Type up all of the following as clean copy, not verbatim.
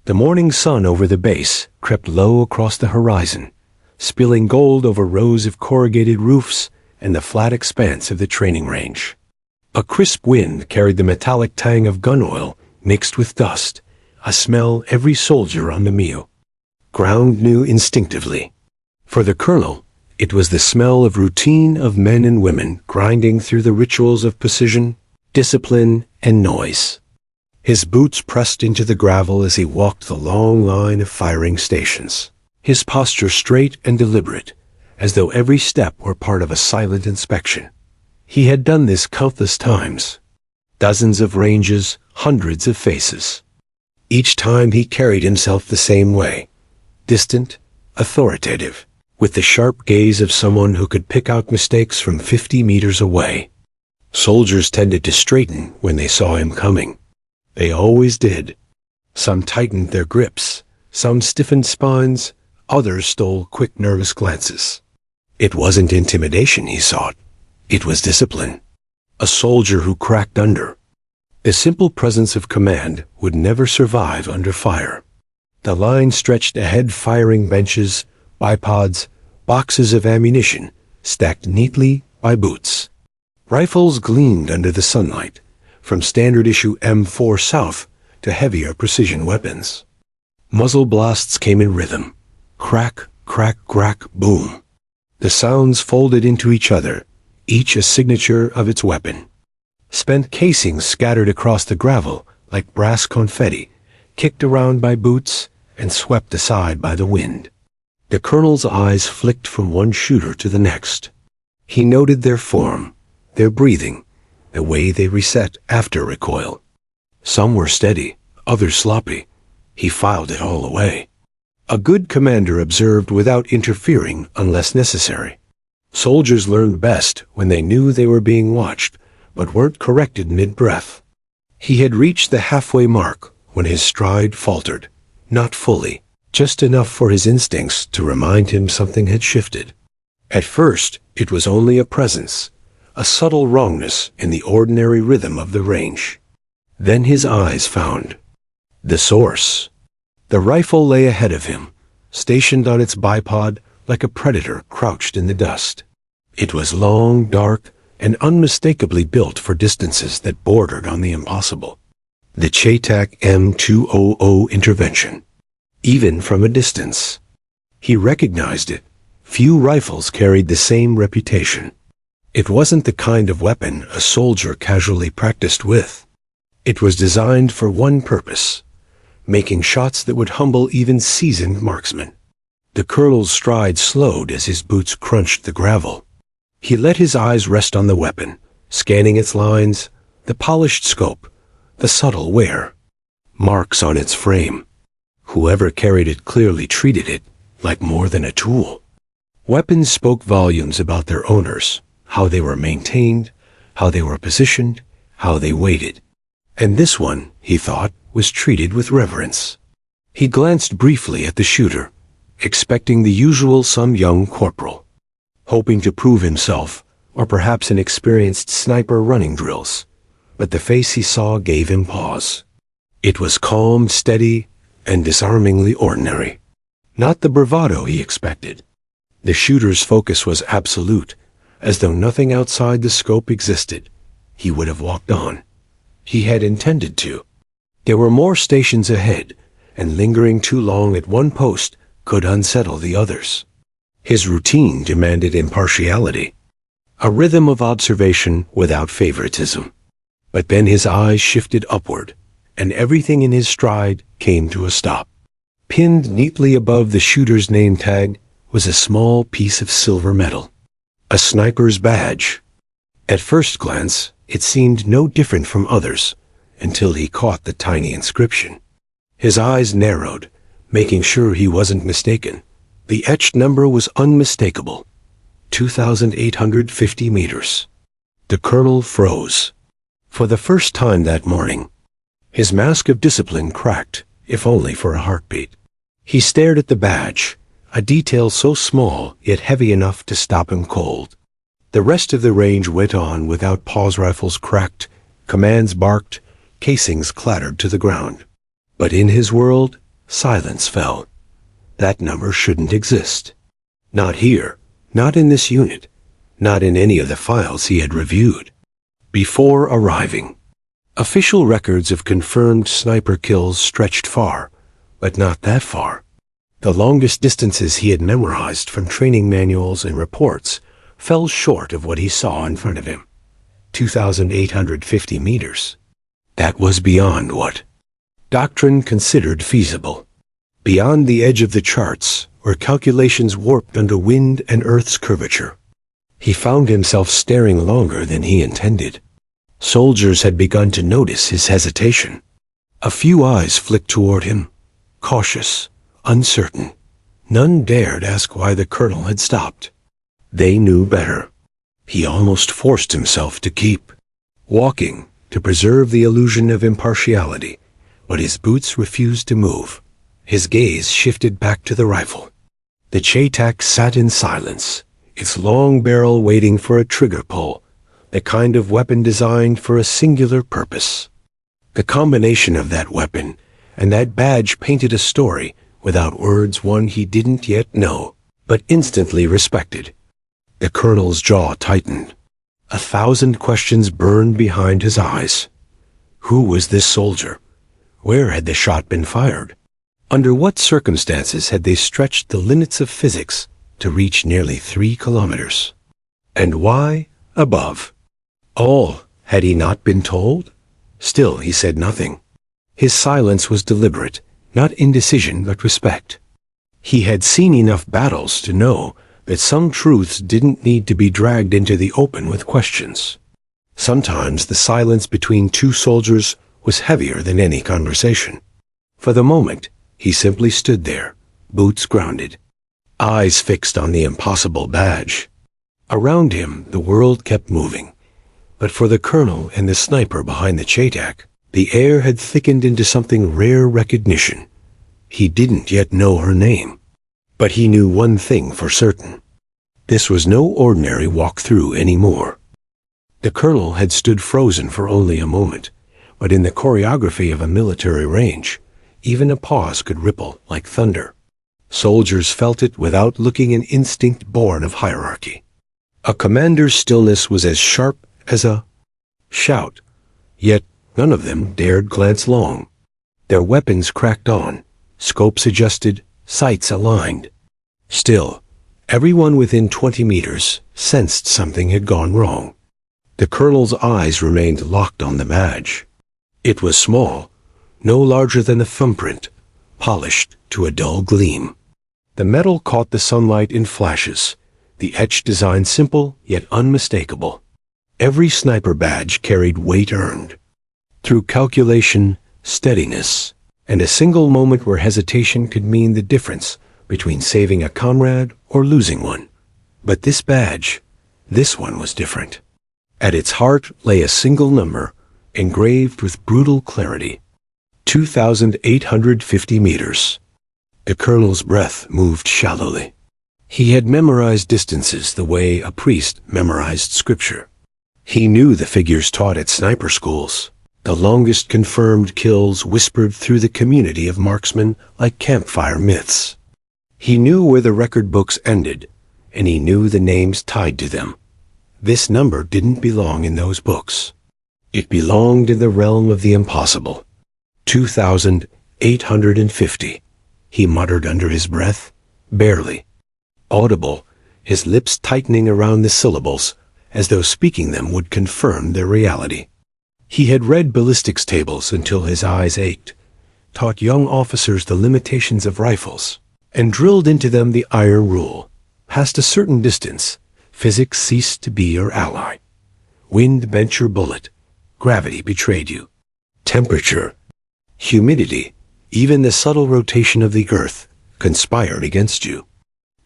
The morning sun over the base crept low across the horizon, spilling gold over rows of corrugated roofs and the flat expanse of the training range. A crisp wind carried the metallic tang of gun oil mixed with dust, a smell every soldier on the Mio ground knew instinctively. For the colonel, it was the smell of routine of men and women grinding through the rituals of precision, discipline, and noise. His boots pressed into the gravel as he walked the long line of firing stations, his posture straight and deliberate, as though every step were part of a silent inspection. He had done this countless times. Dozens of ranges, hundreds of faces. Each time he carried himself the same way, distant, authoritative, with the sharp gaze of someone who could pick out mistakes from 50 meters away. Soldiers tended to straighten when they saw him coming. They always did. Some tightened their grips, some stiffened spines, others stole quick, nervous glances. It wasn't intimidation he sought. It was discipline. A soldier who cracked under. The simple presence of command would never survive under fire. The line stretched ahead, firing benches, bipods, boxes of ammunition, stacked neatly by boots. Rifles gleamed under the sunlight, from standard-issue M4 South to heavier precision weapons. Muzzle blasts came in rhythm. Crack, crack, crack, boom. The sounds folded into each other, each a signature of its weapon. Spent casings scattered across the gravel like brass confetti, kicked around by boots and swept aside by the wind. The colonel's eyes flicked from one shooter to the next. He noted their form, their breathing, the way they reset after recoil. Some were steady, others sloppy. He filed it all away. A good commander observed without interfering unless necessary. Soldiers learned best when they knew they were being watched, but weren't corrected mid-breath. He had reached the halfway mark when his stride faltered, not fully, just enough for his instincts to remind him something had shifted. At first, it was only a presence, a subtle wrongness in the ordinary rhythm of the range. Then his eyes found the source. The rifle lay ahead of him, stationed on its bipod like a predator crouched in the dust. It was long, dark, and unmistakably built for distances that bordered on the impossible. The CheyTac M200 intervention. Even from a distance. He recognized it. Few rifles carried the same reputation. It wasn't the kind of weapon a soldier casually practiced with. It was designed for one purpose, making shots that would humble even seasoned marksmen. The colonel's stride slowed as his boots crunched the gravel. He let his eyes rest on the weapon, scanning its lines, the polished scope, the subtle wear. Marks on its frame. Whoever carried it clearly treated it like more than a tool. Weapons spoke volumes about their owners, how they were maintained, how they were positioned, how they weighted. And this one, he thought, was treated with reverence. He glanced briefly at the shooter, expecting the usual some young corporal, hoping to prove himself, or perhaps an experienced sniper running drills. But the face he saw gave him pause. It was calm, steady, and disarmingly ordinary. Not the bravado he expected. The shooter's focus was absolute, as though nothing outside the scope existed. He would have walked on. He had intended to. There were more stations ahead, and lingering too long at one post could unsettle the others. His routine demanded impartiality, a rhythm of observation without favoritism. But then his eyes shifted upward, and everything in his stride came to a stop. Pinned neatly above the shooter's name tag was a small piece of silver metal, a sniper's badge. At first glance, it seemed no different from others, until he caught the tiny inscription. His eyes narrowed, making sure he wasn't mistaken. The etched number was unmistakable. 2,850 meters. The colonel froze. For the first time that morning, his mask of discipline cracked, if only for a heartbeat. He stared at the badge, a detail so small yet heavy enough to stop him cold. The rest of the range went on without pause. Rifles cracked, commands barked, casings clattered to the ground. But in his world, Silence fell. That number shouldn't exist. Not here, not in this unit, not in any of the files he had reviewed. Before arriving, official records of confirmed sniper kills stretched far, but not that far. The longest distances he had memorized from training manuals and reports fell short of what he saw in front of him. 2,850 meters. That was beyond what doctrine considered feasible. Beyond the edge of the charts, where calculations warped under wind and Earth's curvature. He found himself staring longer than he intended. Soldiers had begun to notice his hesitation. A few eyes flicked toward him, cautious, uncertain. None dared ask why the colonel had stopped. They knew better. He almost forced himself to keep walking to preserve the illusion of impartiality, but his boots refused to move. His gaze shifted back to the rifle. The CheyTac sat in silence, its long barrel waiting for a trigger pull, the kind of weapon designed for a singular purpose. The combination of that weapon and that badge painted a story without words, one he didn't yet know, but instantly respected. The colonel's jaw tightened. 1,000 questions burned behind his eyes. Who was this soldier? Where had the shot been fired? Under what circumstances had they stretched the limits of physics to reach nearly 3 kilometers? And why above? All had he not been told? Still he said nothing. His silence was deliberate, not indecision but respect. He had seen enough battles to know that some truths didn't need to be dragged into the open with questions. Sometimes the silence between two soldiers was heavier than any conversation. For the moment, he simply stood there, boots grounded, eyes fixed on the impossible badge. Around him, the world kept moving. But for the colonel and the sniper behind the CheyTac, the air had thickened into something rare recognition. He didn't yet know her name. But he knew one thing for certain. This was no ordinary walk-through anymore. The colonel had stood frozen for only a moment, but in the choreography of a military range, even a pause could ripple like thunder. Soldiers felt it without looking, an instinct born of hierarchy. A commander's stillness was as sharp as a shout, yet none of them dared glance long. Their weapons cracked on, scopes adjusted, sights aligned. Still, everyone within 20 meters sensed something had gone wrong. The colonel's eyes remained locked on the badge. It was small, no larger than a thumbprint, polished to a dull gleam. The metal caught the sunlight in flashes, the etched design simple yet unmistakable. Every sniper badge carried weight earned. Through calculation, steadiness, and a single moment where hesitation could mean the difference between saving a comrade or losing one. But this badge, this one was different. At its heart lay a single number, engraved with brutal clarity. 2,850 meters. The colonel's breath moved shallowly. He had memorized distances the way a priest memorized scripture. He knew the figures taught at sniper schools, the longest confirmed kills whispered through the community of marksmen like campfire myths. He knew where the record books ended, and he knew the names tied to them. This number didn't belong in those books. It belonged in the realm of the impossible. 2,850, he muttered under his breath, barely audible, his lips tightening around the syllables, as though speaking them would confirm their reality. He had read ballistics tables until his eyes ached, taught young officers the limitations of rifles, and drilled into them the iron rule. Past a certain distance, physics ceased to be your ally. Wind bent your bullet. Gravity betrayed you. Temperature, humidity, even the subtle rotation of the earth conspired against you.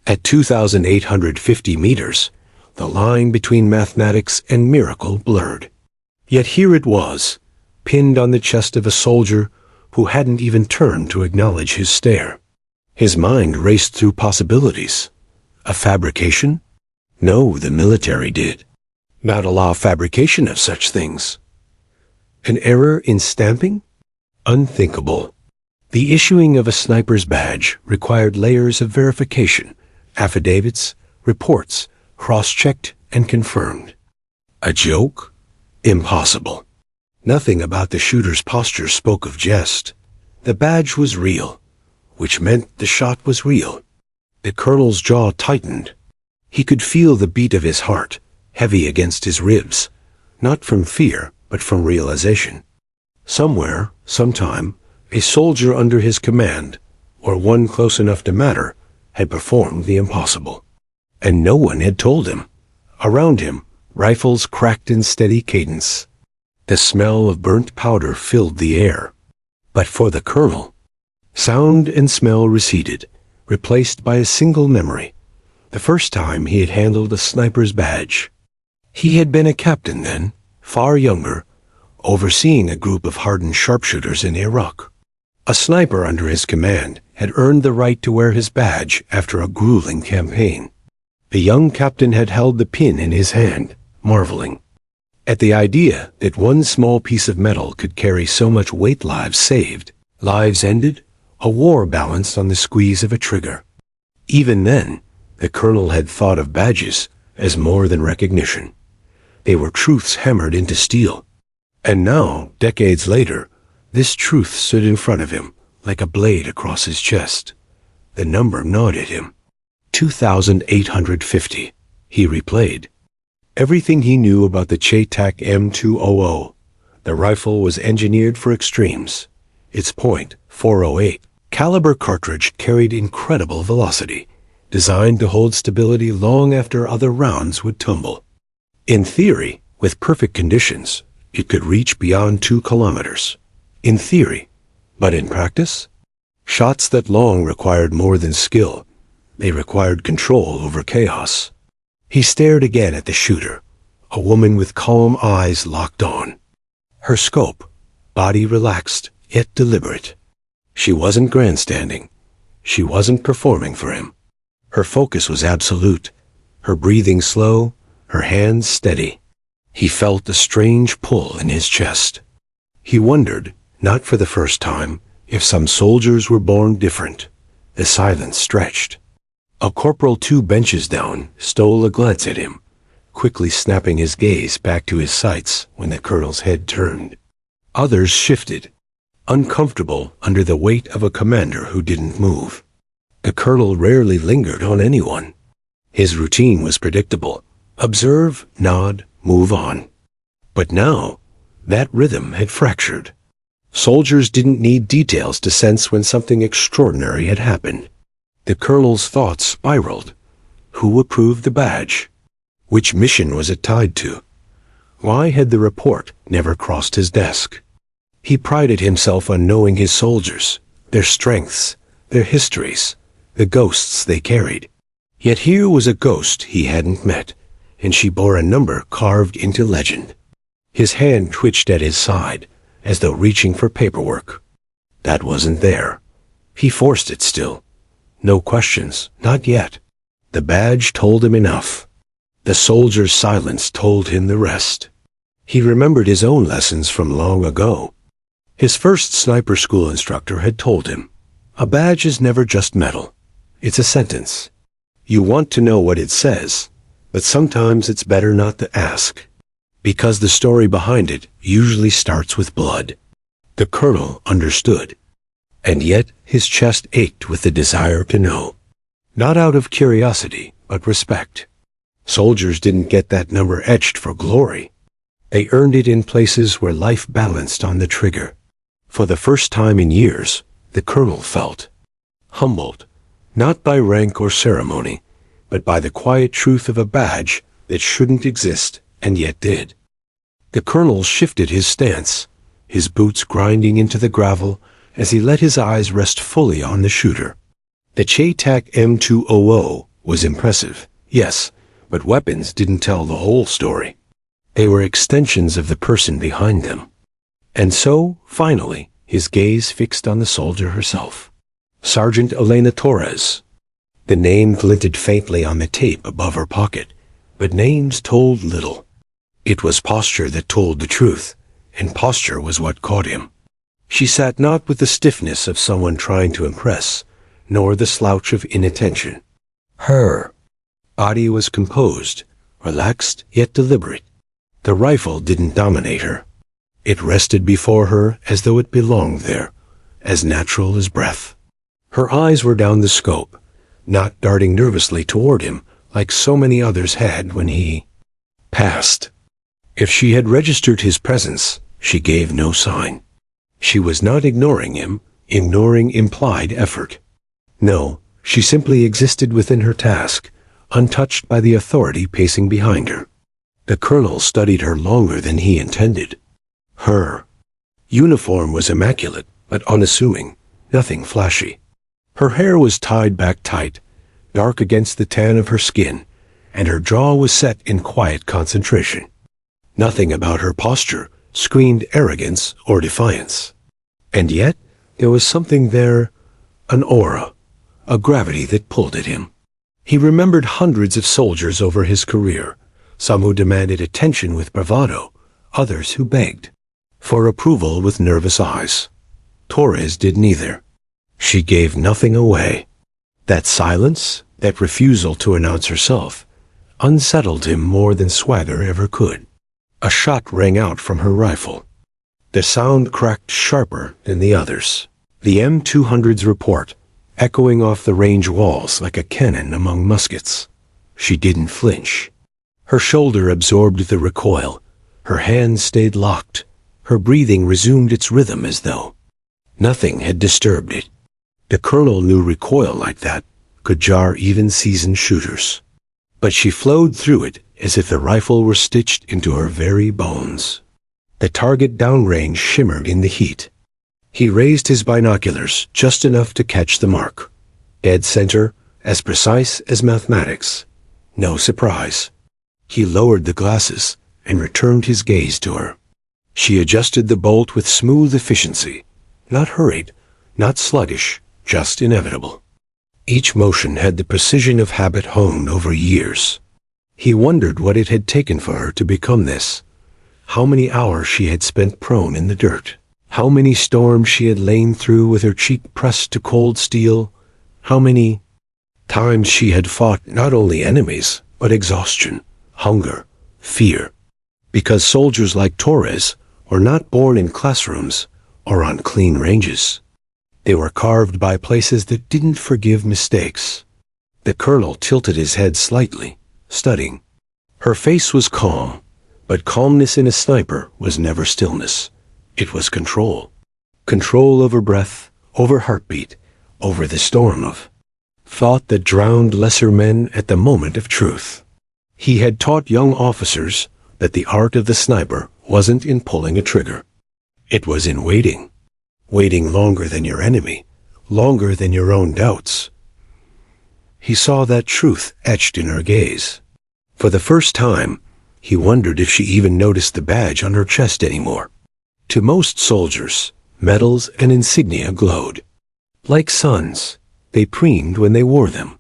At 2,850 meters, the line between mathematics and miracle blurred. Yet here it was, pinned on the chest of a soldier who hadn't even turned to acknowledge his stare. His mind raced through possibilities. A fabrication? No, the military did. Not allow fabrication of such things. An error in stamping? Unthinkable. The issuing of a sniper's badge required layers of verification, affidavits, reports, cross-checked and confirmed. A joke? Impossible. Nothing about the shooter's posture spoke of jest. The badge was real, which meant the shot was real. The colonel's jaw tightened. He could feel the beat of his heart, heavy against his ribs, not from fear, but from realization. Somewhere, sometime, a soldier under his command, or one close enough to matter, had performed the impossible. And no one had told him. Around him, rifles cracked in steady cadence. The smell of burnt powder filled the air. But for the colonel, sound and smell receded, replaced by a single memory. The first time he had handled a sniper's badge. He had been a captain then, far younger, overseeing a group of hardened sharpshooters in Iraq. A sniper under his command had earned the right to wear his badge after a grueling campaign. The young captain had held the pin in his hand, marveling at the idea that one small piece of metal could carry so much weight. Lives saved, lives ended, a war balanced on the squeeze of a trigger. Even then, the colonel had thought of badges as more than recognition. They were truths hammered into steel. And now, decades later, this truth stood in front of him like a blade across his chest. The number gnawed at him. 2,850, he replayed. Everything he knew about the CheyTac M200. The rifle was engineered for extremes. Its .408 caliber cartridge carried incredible velocity, designed to hold stability long after other rounds would tumble. In theory, with perfect conditions, it could reach beyond 2 kilometers. In theory. But in practice? Shots that long required more than skill. They required control over chaos. He stared again at the shooter, a woman with calm eyes locked on. Her scope, body relaxed, yet deliberate. She wasn't grandstanding. She wasn't performing for him. Her focus was absolute, her breathing slow, her hands steady. He felt a strange pull in his chest. He wondered, not for the first time, if some soldiers were born different. The silence stretched. A corporal 2 benches down stole a glance at him, quickly snapping his gaze back to his sights when the colonel's head turned. Others shifted, uncomfortable under the weight of a commander who didn't move. The colonel rarely lingered on anyone. His routine was predictable. Observe, nod, move on. But now, that rhythm had fractured. Soldiers didn't need details to sense when something extraordinary had happened. The colonel's thoughts spiraled. Who approved the badge? Which mission was it tied to? Why had the report never crossed his desk? He prided himself on knowing his soldiers, their strengths, their histories, the ghosts they carried. Yet here was a ghost he hadn't met, and she bore a number carved into legend. His hand twitched at his side, as though reaching for paperwork. That wasn't there. He forced it still. No questions, not yet. The badge told him enough. The soldier's silence told him the rest. He remembered his own lessons from long ago. His first sniper school instructor had told him, a badge is never just metal. It's a sentence. You want to know what it says, but sometimes it's better not to ask, because the story behind it usually starts with blood. The colonel understood. And yet his chest ached with the desire to know. Not out of curiosity, but respect. Soldiers didn't get that number etched for glory. They earned it in places where life balanced on the trigger. For the first time in years, the colonel felt humbled, not by rank or ceremony, but by the quiet truth of a badge that shouldn't exist and yet did. The colonel shifted his stance, his boots grinding into the gravel, as he let his eyes rest fully on the shooter. The CheyTac M200 was impressive, yes, but weapons didn't tell the whole story. They were extensions of the person behind them. And so, finally, his gaze fixed on the soldier herself. Sergeant Elena Torres. The name glinted faintly on the tape above her pocket, but names told little. It was posture that told the truth, and posture was what caught him. She sat not with the stiffness of someone trying to impress, nor the slouch of inattention. Her body was composed, relaxed yet deliberate. The rifle didn't dominate her. It rested before her as though it belonged there, as natural as breath. Her eyes were down the scope, not darting nervously toward him like so many others had when he passed. If she had registered his presence, she gave no sign. She was not ignoring him, ignoring implied effort. No, she simply existed within her task, untouched by the authority pacing behind her. The colonel studied her longer than he intended. Her uniform was immaculate, but unassuming, nothing flashy. Her hair was tied back tight, dark against the tan of her skin, and her jaw was set in quiet concentration. Nothing about her posture screamed arrogance or defiance. And yet, there was something there, an aura, a gravity that pulled at him. He remembered hundreds of soldiers over his career, some who demanded attention with bravado, others who begged for approval with nervous eyes. Torres did neither. She gave nothing away. That silence, that refusal to announce herself, unsettled him more than swagger ever could. A shot rang out from her rifle. The sound cracked sharper than the others. The M200's report, echoing off the range walls like a cannon among muskets. She didn't flinch. Her shoulder absorbed the recoil. Her hands stayed locked. Her breathing resumed its rhythm as though nothing had disturbed it. The colonel knew recoil like that could jar even seasoned shooters. But she flowed through it as if the rifle were stitched into her very bones. The target downrange shimmered in the heat. He raised his binoculars just enough to catch the mark. Dead center, as precise as mathematics. No surprise. He lowered the glasses and returned his gaze to her. She adjusted the bolt with smooth efficiency, not hurried, not sluggish, just inevitable. Each motion had the precision of habit honed over years. He wondered what it had taken for her to become this. How many hours she had spent prone in the dirt. How many storms she had lain through with her cheek pressed to cold steel. How many times she had fought not only enemies, but exhaustion, hunger, fear. Because soldiers like Torres were not born in classrooms or on clean ranges. They were carved by places that didn't forgive mistakes. The colonel tilted his head slightly, studying. Her face was calm, but calmness in a sniper was never stillness. It was control. Control over breath, over heartbeat, over the storm of thought that drowned lesser men at the moment of truth. He had taught young officers that the art of the sniper wasn't in pulling a trigger. It was in waiting. Waiting longer than your enemy, longer than your own doubts. He saw that truth etched in her gaze. For the first time, he wondered if she even noticed the badge on her chest anymore. To most soldiers, medals and insignia glowed. Like suns, they preened when they wore them,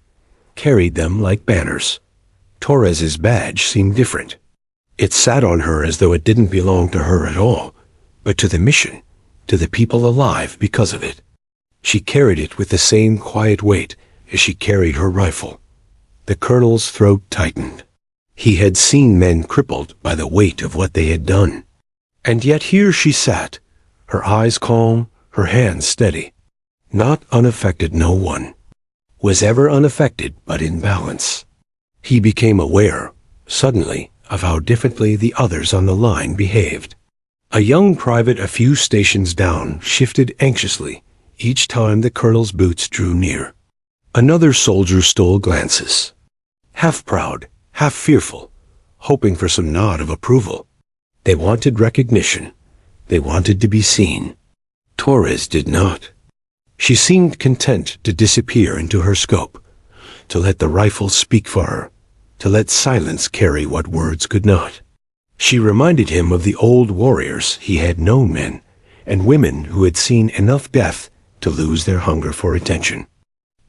carried them like banners. Torres's badge seemed different. It sat on her as though it didn't belong to her at all, but to the mission, to the people alive because of it. She carried it with the same quiet weight as she carried her rifle. The colonel's throat tightened. He had seen men crippled by the weight of what they had done. And yet here she sat, her eyes calm, her hands steady. Not unaffected, no one was ever unaffected but in balance. He became aware, suddenly, of how differently the others on the line behaved. A young private a few stations down shifted anxiously each time the colonel's boots drew near. Another soldier stole glances, half proud, half fearful, hoping for some nod of approval. They wanted recognition. They wanted to be seen. Torres did not. She seemed content to disappear into her scope, to let the rifle speak for her, to let silence carry what words could not. She reminded him of the old warriors he had known, men and women who had seen enough death to lose their hunger for attention.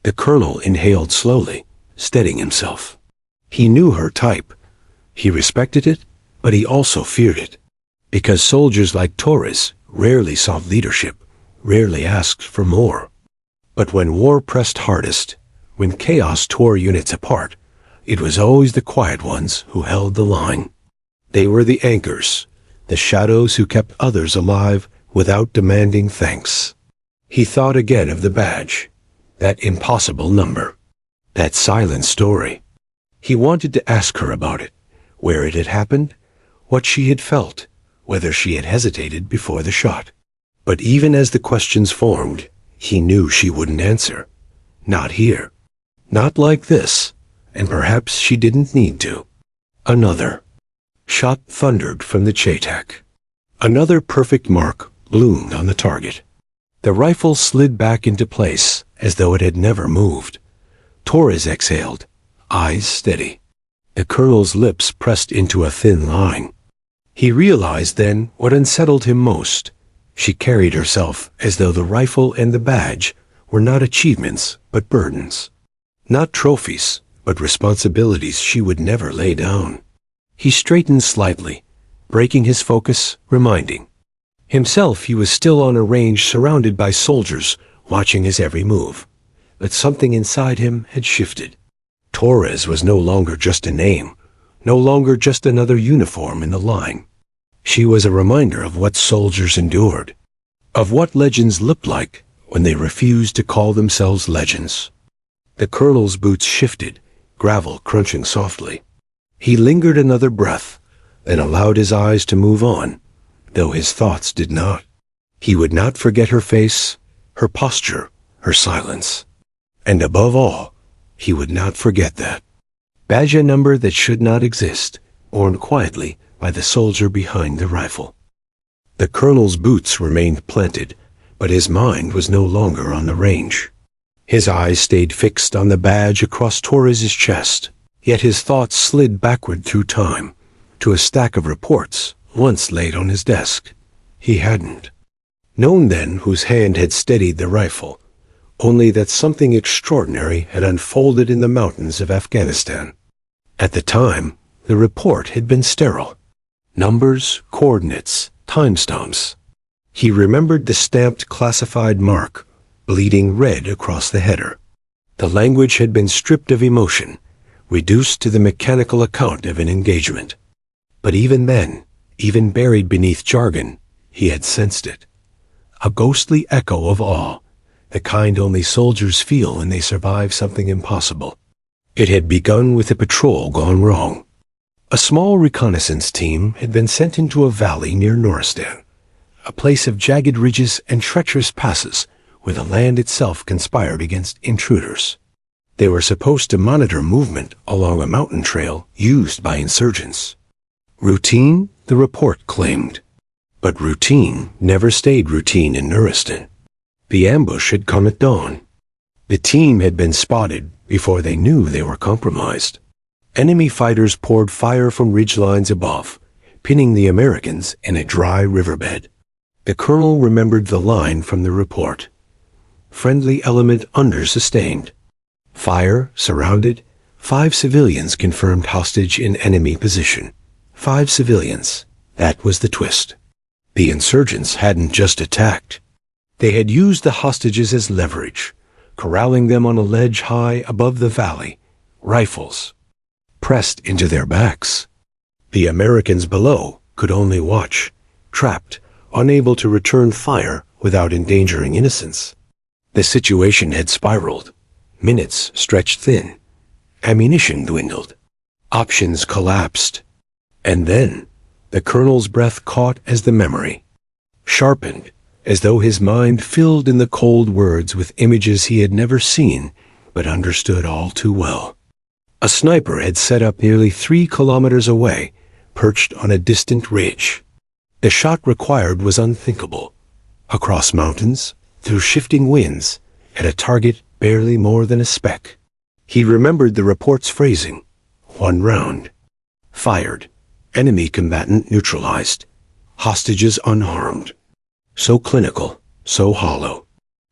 The colonel inhaled slowly, steadying himself. He knew her type. He respected it, but he also feared it. Because soldiers like Torres rarely sought leadership. rarely asked for more. But when war pressed hardest, when chaos tore units apart, it was always the quiet ones who held the line. They were the anchors, the shadows who kept others alive without demanding thanks. He thought again of the badge, that impossible number, that silent story. He wanted to ask her about it, where it had happened, what she had felt, whether she had hesitated before the shot. But even as the questions formed, he knew she wouldn't answer. Not here. Not like this. And perhaps she didn't need to. Another shot thundered from the CheyTac. Another perfect mark loomed on the target. The rifle slid back into place as though it had never moved. Torres exhaled, eyes steady. The colonel's lips pressed into a thin line. He realized then what unsettled him most. She carried herself as though the rifle and the badge were not achievements but burdens. Not trophies, but responsibilities she would never lay down. He straightened slightly, breaking his focus, reminding himself he was still on a range surrounded by soldiers watching his every move. But something inside him had shifted. Torres was no longer just a name, no longer just another uniform in the line. She was a reminder of what soldiers endured, of what legends looked like when they refused to call themselves legends. The colonel's boots shifted, gravel crunching softly. He lingered another breath, then allowed his eyes to move on, though his thoughts did not. He would not forget her face, her posture, her silence. And above all, he would not forget that badge number that should not exist, worn quietly by the soldier behind the rifle. The colonel's boots remained planted, but his mind was no longer on the range. His eyes stayed fixed on the badge across Torres's chest, yet his thoughts slid backward through time, to a stack of reports once laid on his desk. He hadn't known then whose hand had steadied the rifle, only that something extraordinary had unfolded in the mountains of Afghanistan. At the time, the report had been sterile. Numbers, coordinates, timestamps. He remembered the stamped classified mark, bleeding red across the header. The language had been stripped of emotion, reduced to the mechanical account of an engagement. But even then, even buried beneath jargon, he had sensed it. A ghostly echo of awe, the kind only soldiers feel when they survive something impossible. It had begun with a patrol gone wrong. A small reconnaissance team had been sent into a valley near Nuristan, a place of jagged ridges and treacherous passes where the land itself conspired against intruders. They were supposed to monitor movement along a mountain trail used by insurgents. Routine, the report claimed. But routine never stayed routine in Nuristan. The ambush had come at dawn. The team had been spotted before they knew they were compromised. Enemy fighters poured fire from ridgelines above, pinning the Americans in a dry riverbed. The colonel remembered the line from the report. Friendly element under-sustained. Fire, surrounded. 5 civilians confirmed hostage in enemy position. 5 civilians. That was the twist. The insurgents hadn't just attacked. They had used the hostages as leverage, corralling them on a ledge high above the valley, rifles pressed into their backs. The Americans below could only watch, trapped, unable to return fire without endangering innocents. The situation had spiraled. Minutes stretched thin. Ammunition dwindled. Options collapsed. And then, the colonel's breath caught as the memory sharpened, as though his mind filled in the cold words with images he had never seen, but understood all too well. A sniper had set up nearly 3 kilometers away, perched on a distant ridge. The shot required was unthinkable. Across mountains, through shifting winds, at a target barely more than a speck. He remembered the report's phrasing. 1 round. Fired. Enemy combatant neutralized. Hostages unharmed. So clinical, so hollow.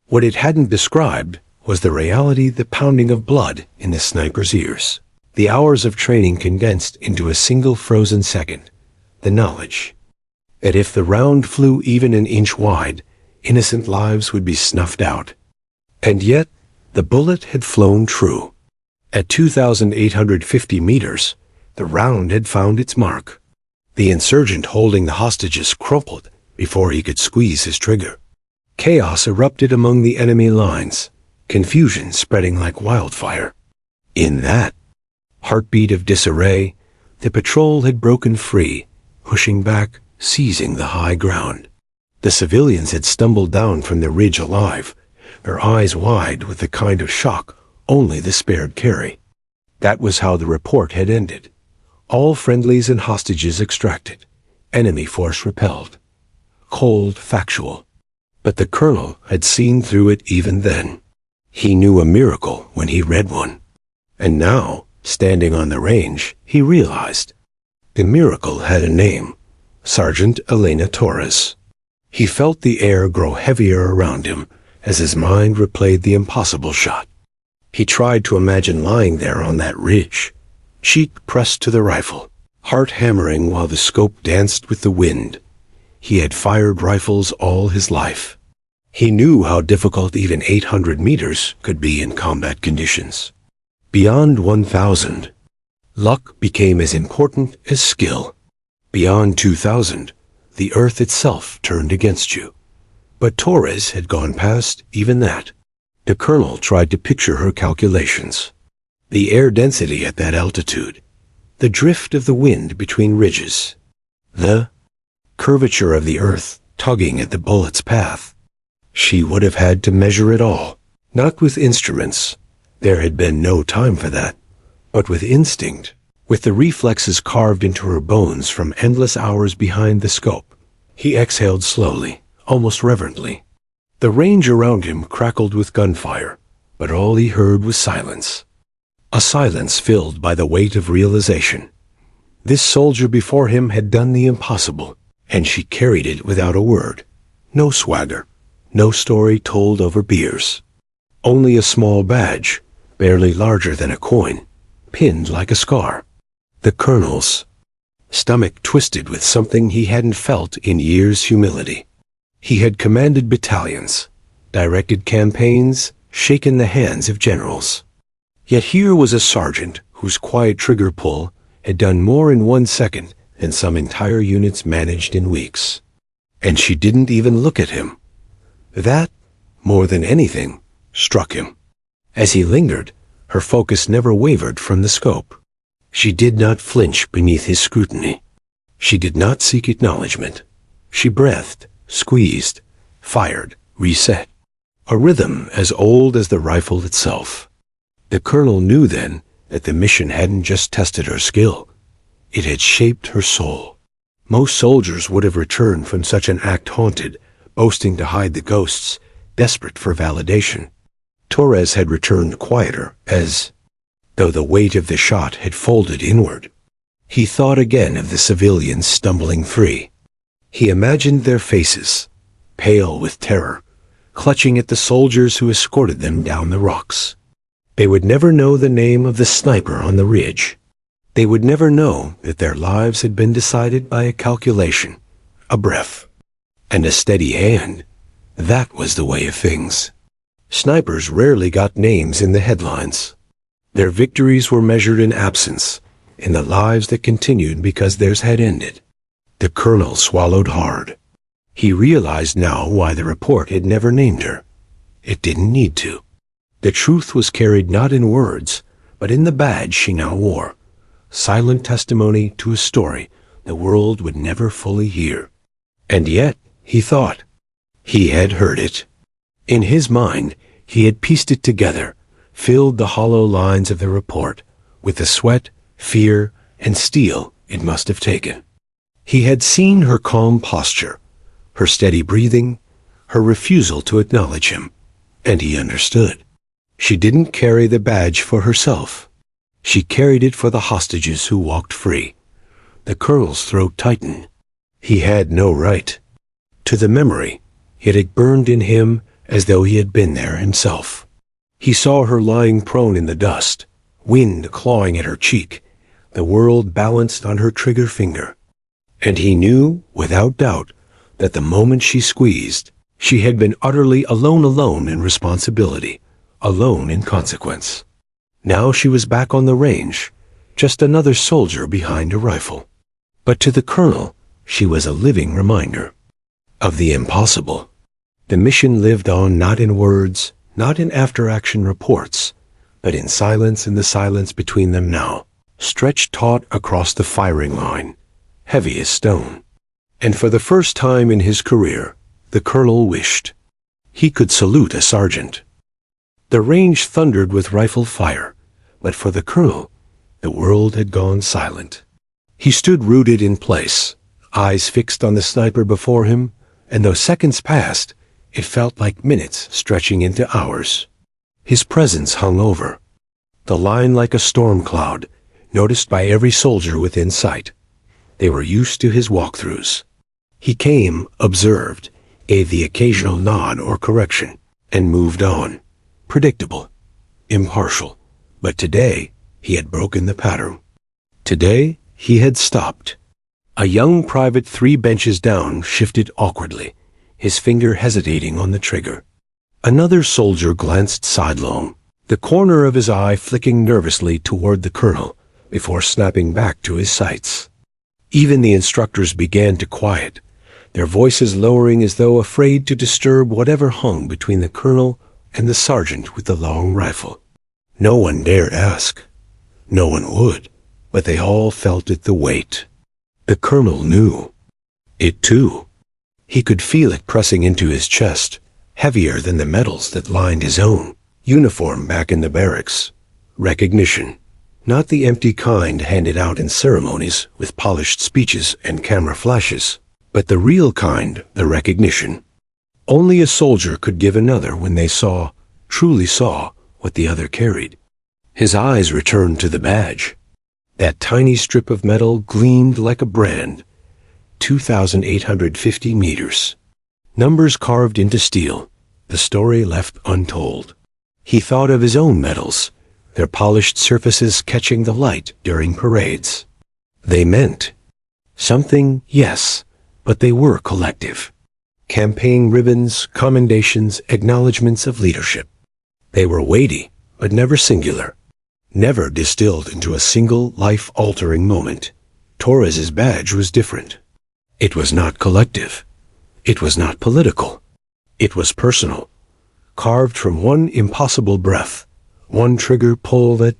What it hadn't described was the reality, the pounding of blood in the sniper's ears. The hours of training condensed into a single frozen second. The knowledge that if the round flew even an inch wide, innocent lives would be snuffed out. And yet, the bullet had flown true. At 2,850 meters, the round had found its mark. The insurgent holding the hostages crumpled before he could squeeze his trigger. Chaos erupted among the enemy lines, confusion spreading like wildfire. In that heartbeat of disarray, the patrol had broken free, pushing back, seizing the high ground. The civilians had stumbled down from the ridge alive, their eyes wide with the kind of shock only the spared carry. That was how the report had ended. All friendlies and hostages extracted, enemy force repelled. Cold, factual. But the colonel had seen through it even then. He knew a miracle when he read one. And now, standing on the range, he realized the miracle had a name: Sergeant Elena Torres. He felt the air grow heavier around him as his mind replayed the impossible shot. He tried to imagine lying there on that ridge, cheek pressed to the rifle, heart hammering while the scope danced with the wind. He had fired rifles all his life. He knew how difficult even 800 meters could be in combat conditions. Beyond 1,000, luck became as important as skill. Beyond 2,000, the earth itself turned against you. But Torres had gone past even that. The colonel tried to picture her calculations. The air density at that altitude, the drift of the wind between ridges, the curvature of the earth tugging at the bullet's path. She would have had to measure it all, not with instruments. There had been no time for that, but with instinct, with the reflexes carved into her bones from endless hours behind the scope. He exhaled slowly, almost reverently. The range around him crackled with gunfire, but all he heard was silence. A silence filled by the weight of realization. This soldier before him had done the impossible, and she carried it without a word. No swagger, no story told over beers. Only a small badge, barely larger than a coin, pinned like a scar. The colonel's stomach twisted with something he hadn't felt in years' humility. He had commanded battalions, directed campaigns, shaken the hands of generals. Yet here was a sergeant whose quiet trigger pull had done more in 1 second than some entire units managed in weeks. And she didn't even look at him. That, more than anything, struck him. As he lingered, her focus never wavered from the scope. She did not flinch beneath his scrutiny. She did not seek acknowledgement. She breathed, squeezed, fired, reset. A rhythm as old as the rifle itself. The colonel knew then that the mission hadn't just tested her skill. It had shaped her soul. Most soldiers would have returned from such an act haunted, boasting to hide the ghosts, desperate for validation. Torres had returned quieter, as though the weight of the shot had folded inward. He thought again of the civilians stumbling free. He imagined their faces, pale with terror, clutching at the soldiers who escorted them down the rocks. They would never know the name of the sniper on the ridge. They would never know that their lives had been decided by a calculation, a breath, and a steady hand. That was the way of things. Snipers rarely got names in the headlines. Their victories were measured in absence, in the lives that continued because theirs had ended. The colonel swallowed hard. He realized now why the report had never named her. It didn't need to. The truth was carried not in words, but in the badge she now wore. Silent testimony to a story the world would never fully hear. And yet, he thought, he had heard it. In his mind, he had pieced it together, filled the hollow lines of the report with the sweat, fear, and steel it must have taken. He had seen her calm posture, her steady breathing, her refusal to acknowledge him, and he understood. She didn't carry the badge for herself. She carried it for the hostages who walked free. The colonel's throat tightened. He had no right. To the memory, it had burned in him as though he had been there himself. He saw her lying prone in the dust, wind clawing at her cheek, the world balanced on her trigger finger. And he knew, without doubt, that the moment she squeezed, She had been utterly alone in responsibility, alone in consequence. Now she was back on the range, just another soldier behind a rifle. But to the colonel, she was a living reminder of the impossible. The mission lived on not in words, not in after-action reports, but in silence and the silence between them now, stretched taut across the firing line, heavy as stone. And for the first time in his career, the colonel wished he could salute a sergeant. The range thundered with rifle fire, but for the colonel, the world had gone silent. He stood rooted in place, eyes fixed on the sniper before him, and though seconds passed, it felt like minutes stretching into hours. His presence hung over the line like a storm cloud, noticed by every soldier within sight. They were used to his walkthroughs. He came, observed, gave the occasional nod or correction, and moved on. Predictable, impartial. But today, he had broken the pattern. Today, he had stopped. A young private 3 benches down shifted awkwardly, his finger hesitating on the trigger. Another soldier glanced sidelong, the corner of his eye flicking nervously toward the colonel before snapping back to his sights. Even the instructors began to quiet, their voices lowering as though afraid to disturb whatever hung between the colonel and the sergeant with the long rifle. No one dared ask. No one would, but they all felt it the weight. The colonel knew it too. He could feel it pressing into his chest, heavier than the medals that lined his own uniform back in the barracks. Recognition, not the empty kind handed out in ceremonies with polished speeches and camera flashes, but the real kind, the recognition. Only a soldier could give another when they saw, truly saw, what the other carried. His eyes returned to the badge. That tiny strip of metal gleamed like a brand. 2,850 meters. Numbers carved into steel, the story left untold. He thought of his own medals, their polished surfaces catching the light during parades. They meant something, yes, but they were collective. Campaign ribbons, commendations, acknowledgments of leadership. They were weighty, but never singular, never distilled into a single life-altering moment. Torres's badge was different. It was not collective. It was not political. It was personal, carved from one impossible breath, one trigger pull that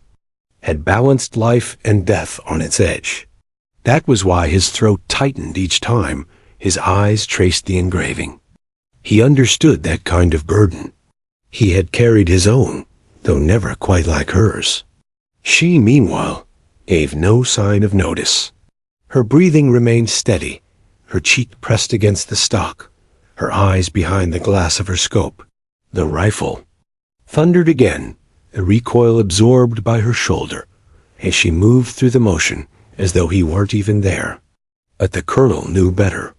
had balanced life and death on its edge. That was why his throat tightened each time his eyes traced the engraving. He understood that kind of burden. He had carried his own, though never quite like hers. She, meanwhile, gave no sign of notice. Her breathing remained steady, her cheek pressed against the stock, her eyes behind the glass of her scope. The rifle thundered again, the recoil absorbed by her shoulder, as she moved through the motion as though he weren't even there. But the colonel knew better.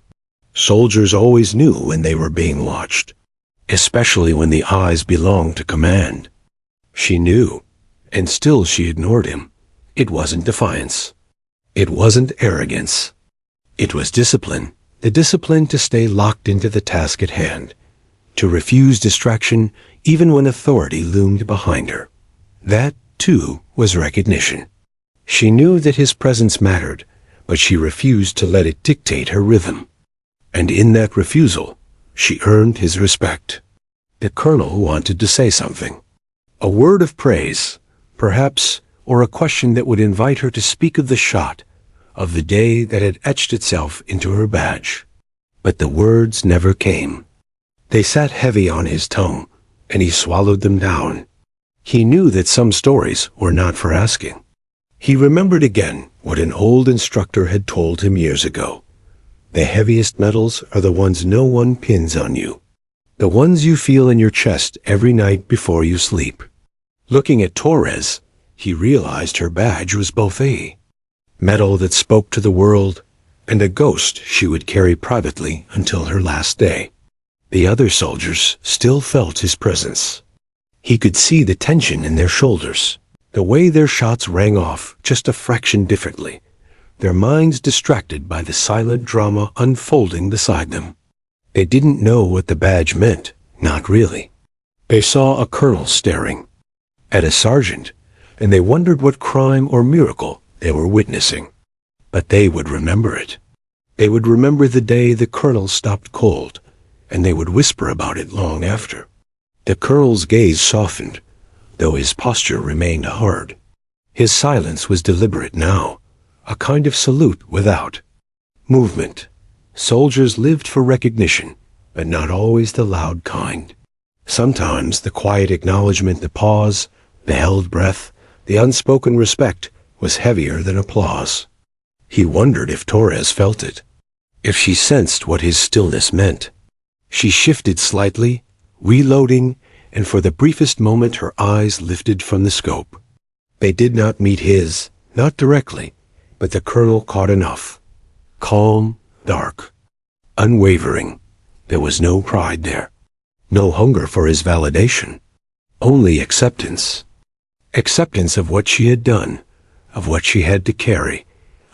Soldiers always knew when they were being watched, especially when the eyes belonged to command. She knew, and still she ignored him. It wasn't defiance. It wasn't arrogance. It was discipline, the discipline to stay locked into the task at hand, to refuse distraction even when authority loomed behind her. That, too, was recognition. She knew that his presence mattered, but she refused to let it dictate her rhythm. And in that refusal, she earned his respect. The colonel wanted to say something. A word of praise, perhaps, or a question that would invite her to speak of the shot, of the day that had etched itself into her badge. But the words never came. They sat heavy on his tongue, and he swallowed them down. He knew that some stories were not for asking. He remembered again what an old instructor had told him years ago. The heaviest medals are the ones no one pins on you, the ones you feel in your chest every night before you sleep. Looking at Torres, he realized her badge was both a medal that spoke to the world and a ghost she would carry privately until her last day. The other soldiers still felt his presence. He could see the tension in their shoulders, the way their shots rang off just a fraction differently, their minds distracted by the silent drama unfolding beside them. They didn't know what the badge meant, not really. They saw a colonel staring at a sergeant, and they wondered what crime or miracle they were witnessing. But they would remember it. They would remember the day the colonel stopped cold, and they would whisper about it long after. The colonel's gaze softened, though his posture remained hard. His silence was deliberate now, a kind of salute without movement. Soldiers lived for recognition, but not always the loud kind. Sometimes the quiet acknowledgement, the pause, the held breath, the unspoken respect was heavier than applause. He wondered if Torres felt it, if she sensed what his stillness meant. She shifted slightly, reloading, and for the briefest moment her eyes lifted from the scope. They did not meet his, not directly, but the colonel caught enough. Calm, dark, unwavering. There was no pride there, no hunger for his validation, only acceptance. Acceptance of what she had done, of what she had to carry,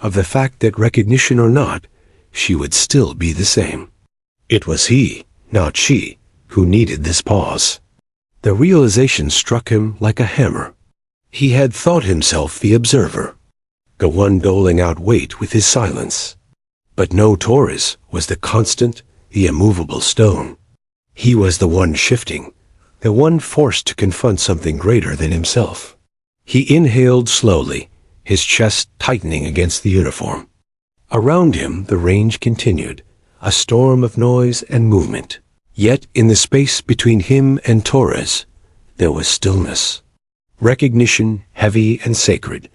of the fact that recognition or not, she would still be the same. It was he, not she, who needed this pause. The realization struck him like a hammer. He had thought himself the observer, the one doling out weight with his silence. But no, Torres was the constant, the immovable stone. He was the one shifting, the one forced to confront something greater than himself. He inhaled slowly, his chest tightening against the uniform. Around him the range continued, a storm of noise and movement. Yet in the space between him and Torres, there was stillness. Recognition, heavy and sacred,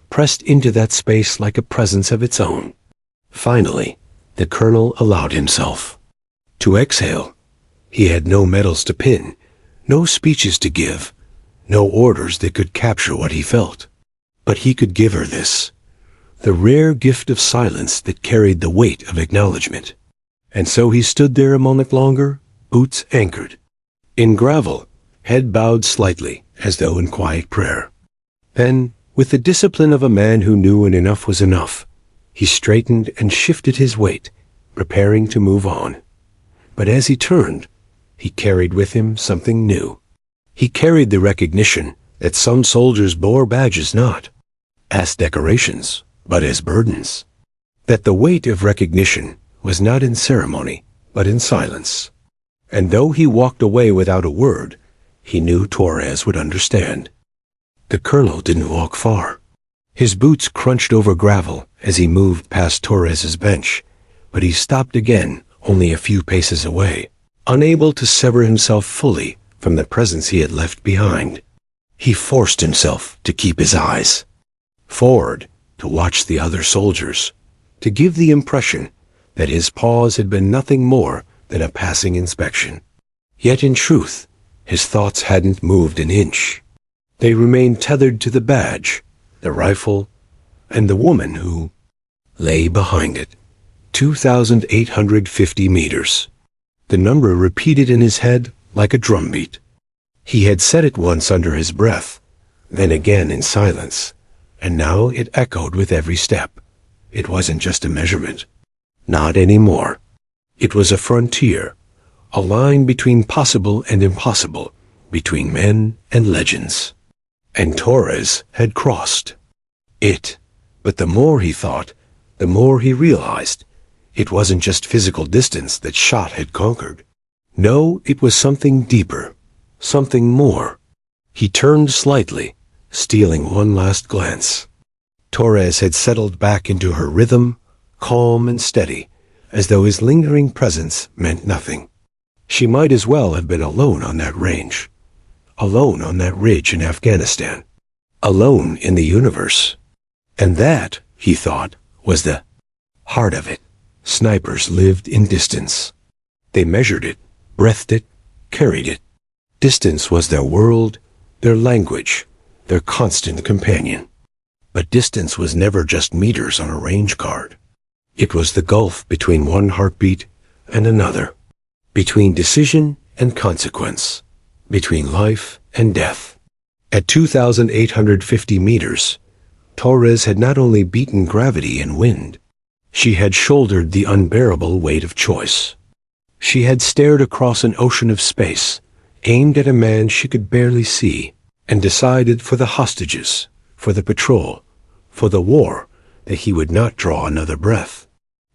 pressed into that space like a presence of its own. Finally, the colonel allowed himself to exhale. He had no medals to pin, no speeches to give, no orders that could capture what he felt. But he could give her this, the rare gift of silence that carried the weight of acknowledgement. And so he stood there a moment longer, boots anchored in gravel, head bowed slightly, as though in quiet prayer. Then, with the discipline of a man who knew when enough was enough, he straightened and shifted his weight, preparing to move on. But as he turned, he carried with him something new. He carried the recognition that some soldiers bore badges not as decorations, but as burdens. That the weight of recognition was not in ceremony, but in silence. And though he walked away without a word, he knew Torres would understand. The colonel didn't walk far. His boots crunched over gravel as he moved past Torres's bench, but he stopped again only a few paces away, unable to sever himself fully from the presence he had left behind. He forced himself to keep his eyes forward, to watch the other soldiers, to give the impression that his pause had been nothing more than a passing inspection. Yet in truth, his thoughts hadn't moved an inch. They remained tethered to the badge, the rifle, and the woman who lay behind it. 2,850 meters. The number repeated in his head like a drumbeat. He had said it once under his breath, then again in silence, and now it echoed with every step. It wasn't just a measurement. Not anymore. It was a frontier, a line between possible and impossible, between men and legends. And Torres had crossed it. But the more he thought, the more he realized it wasn't just physical distance that Shot had conquered. No, it was something deeper, something more. He turned slightly, stealing one last glance. Torres had settled back into her rhythm, calm and steady, as though his lingering presence meant nothing. She might as well have been alone on that range, alone on that ridge in Afghanistan, alone in the universe. And that, he thought, was the heart of it. Snipers lived in distance. They measured it, breathed it, carried it. Distance was their world, their language, their constant companion. But distance was never just meters on a range card. It was the gulf between one heartbeat and another, between decision and consequence, between life and death. At 2,850 meters, Torres had not only beaten gravity and wind, she had shouldered the unbearable weight of choice. She had stared across an ocean of space, aimed at a man she could barely see, and decided for the hostages, for the patrol, for the war, that he would not draw another breath.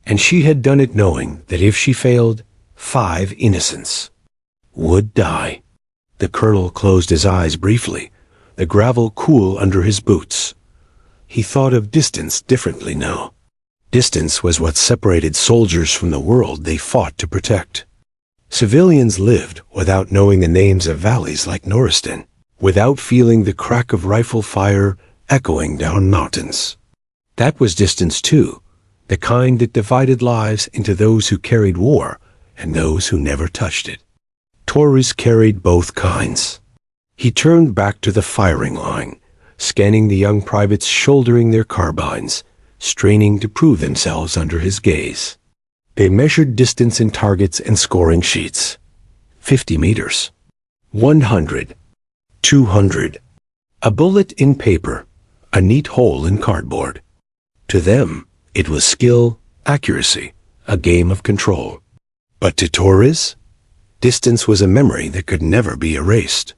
And she had done it knowing that if she failed, 5 innocents would die. The colonel closed his eyes briefly, the gravel cool under his boots. He thought of distance differently now. Distance was what separated soldiers from the world they fought to protect. Civilians lived without knowing the names of valleys like Norriston, without feeling the crack of rifle fire echoing down mountains. That was distance too, the kind that divided lives into those who carried war and those who never touched it. Torres carried both kinds. He turned back to the firing line, scanning the young privates shouldering their carbines, straining to prove themselves under his gaze. They measured distance in targets and scoring sheets. 50 meters. 100. 200. A bullet in paper, a neat hole in cardboard. To them, it was skill, accuracy, a game of control. But to Torres, distance was a memory that could never be erased.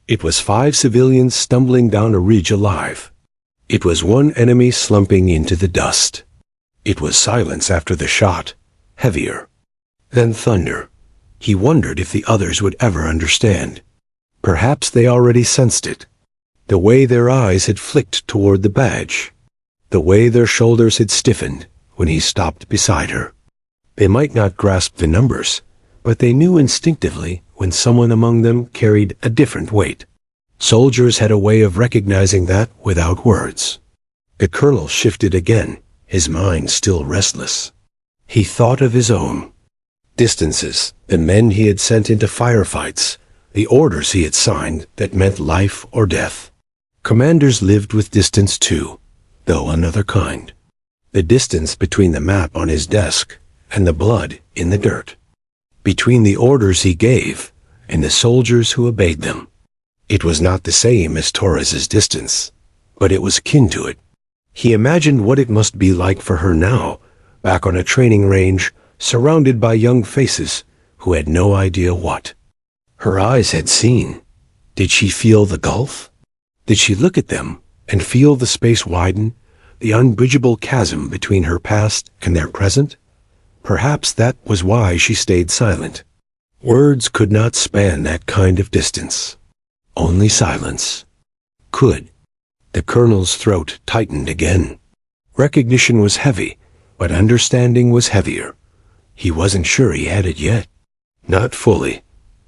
It was 5 civilians stumbling down a ridge alive. It was one enemy slumping into the dust. It was silence after the shot, heavier. Then thunder. He wondered if the others would ever understand. Perhaps they already sensed it. The way their eyes had flicked toward the badge. The way their shoulders had stiffened when he stopped beside her. They might not grasp the numbers, but they knew instinctively when someone among them carried a different weight. Soldiers had a way of recognizing that without words. The colonel shifted again, his mind still restless. He thought of his own. Distances, the men he had sent into firefights, the orders he had signed that meant life or death. Commanders lived with distance too, though another kind. The distance between the map on his desk and the blood in the dirt. Between the orders he gave and the soldiers who obeyed them. It was not the same as Torres's distance, but it was kin to it. He imagined what it must be like for her now, back on a training range, surrounded by young faces who had no idea what. Her eyes had seen. Did she feel the gulf? Did she look at them and feel the space widen, the unbridgeable chasm between her past and their present? Perhaps that was why she stayed silent. Words could not span that kind of distance. Only silence could. The colonel's throat tightened again. Recognition was heavy, but understanding was heavier. He wasn't sure he had it yet. Not fully.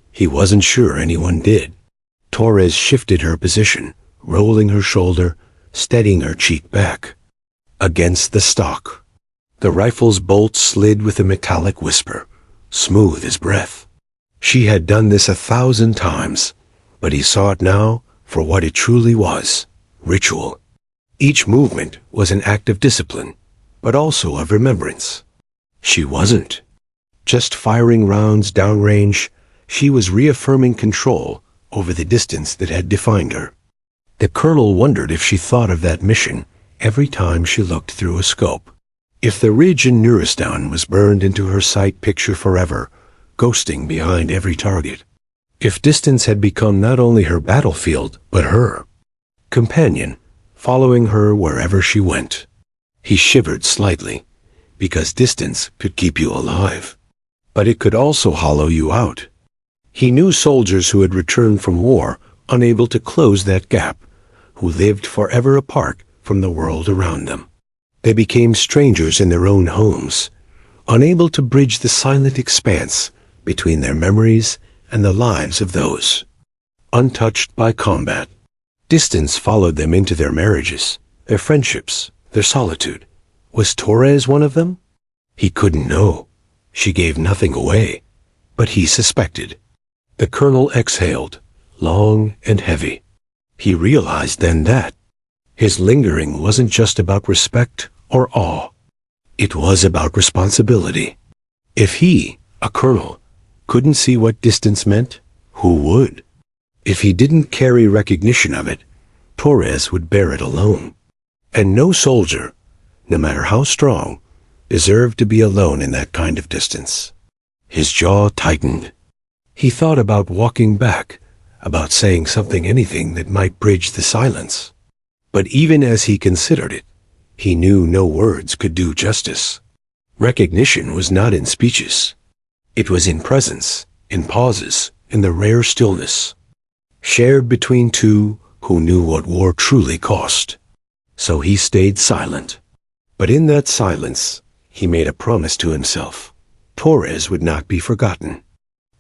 He wasn't sure anyone did. Torres shifted her position, rolling her shoulder, steadying her cheek back. Against the stock. The rifle's bolt slid with a metallic whisper, smooth as breath. She had done this 1,000 times, but he saw it now for what it truly was, ritual. Each movement was an act of discipline, but also of remembrance. She wasn't just firing rounds downrange, she was reaffirming control over the distance that had defined her. The colonel wondered if she thought of that mission every time she looked through a scope. If the ridge in Nuristan was burned into her sight picture forever, ghosting behind every target. If distance had become not only her battlefield, but her companion, following her wherever she went. He shivered slightly, because distance could keep you alive. But it could also hollow you out. He knew soldiers who had returned from war, unable to close that gap, who lived forever apart from the world around them. They became strangers in their own homes, unable to bridge the silent expanse between their memories and the lives of those untouched by combat. Distance followed them into their marriages, their friendships, their solitude. Was Torres one of them? He couldn't know. She gave nothing away, but he suspected. The colonel exhaled, long and heavy. He realized then that his lingering wasn't just about respect or awe. It was about responsibility. If he, a colonel, couldn't see what distance meant, who would? If he didn't carry recognition of it, Torres would bear it alone. And no soldier, no matter how strong, deserved to be alone in that kind of distance. His jaw tightened. He thought about walking back, about saying something, anything that might bridge the silence. But even as he considered it, he knew no words could do justice. Recognition was not in speeches. It was in presence, in pauses, in the rare stillness, shared between two who knew what war truly cost. So he stayed silent. But in that silence, he made a promise to himself. Torres would not be forgotten.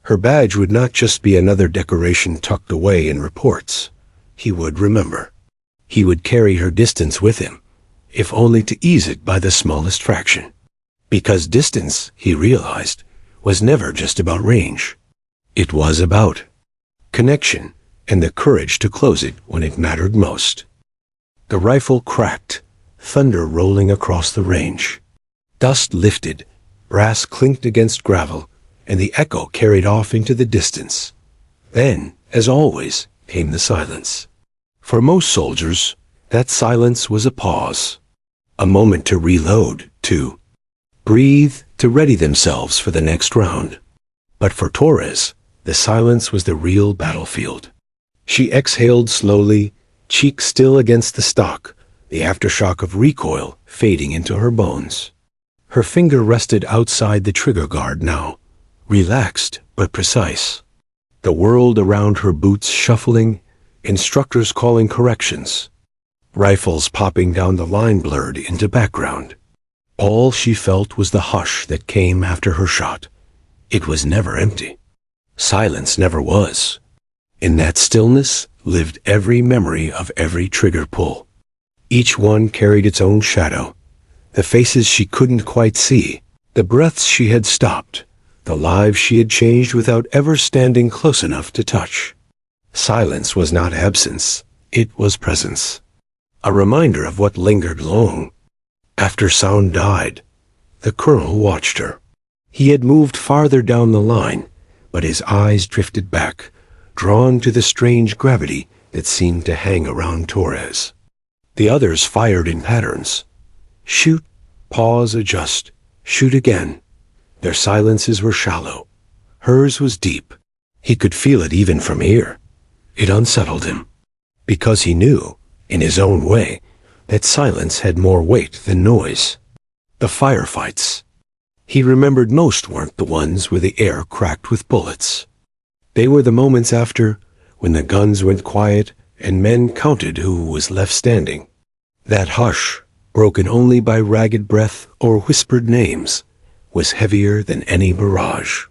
Her badge would not just be another decoration tucked away in reports. He would remember. He would carry her distance with him, if only to ease it by the smallest fraction. Because distance, he realized, was never just about range. It was about connection and the courage to close it when it mattered most. The rifle cracked, thunder rolling across the range. Dust lifted, brass clinked against gravel, and the echo carried off into the distance. Then, as always, came the silence. For most soldiers, that silence was a pause, a moment to reload, to breathe, to ready themselves for the next round. But for Torres, the silence was the real battlefield. She exhaled slowly, cheek still against the stock, the aftershock of recoil fading into her bones. Her finger rested outside the trigger guard now, relaxed but precise. The world around her boots shuffling, instructors calling corrections, rifles popping down the line blurred into background. All she felt was the hush that came after her shot. It was never empty. Silence never was. In that stillness lived every memory of every trigger pull. Each one carried its own shadow, the faces she couldn't quite see, the breaths she had stopped, the lives she had changed without ever standing close enough to touch. Silence was not absence, it was presence. A reminder of what lingered long. After sound died, the colonel watched her. He had moved farther down the line, but his eyes drifted back, drawn to the strange gravity that seemed to hang around Torres. The others fired in patterns. Shoot, pause, adjust, shoot again. Their silences were shallow. Hers was deep. He could feel it even from here. It unsettled him. Because he knew, in his own way, that silence had more weight than noise. The firefights he remembered most weren't the ones where the air cracked with bullets. They were the moments after, when the guns went quiet and men counted who was left standing. That hush, broken only by ragged breath or whispered names, was heavier than any barrage.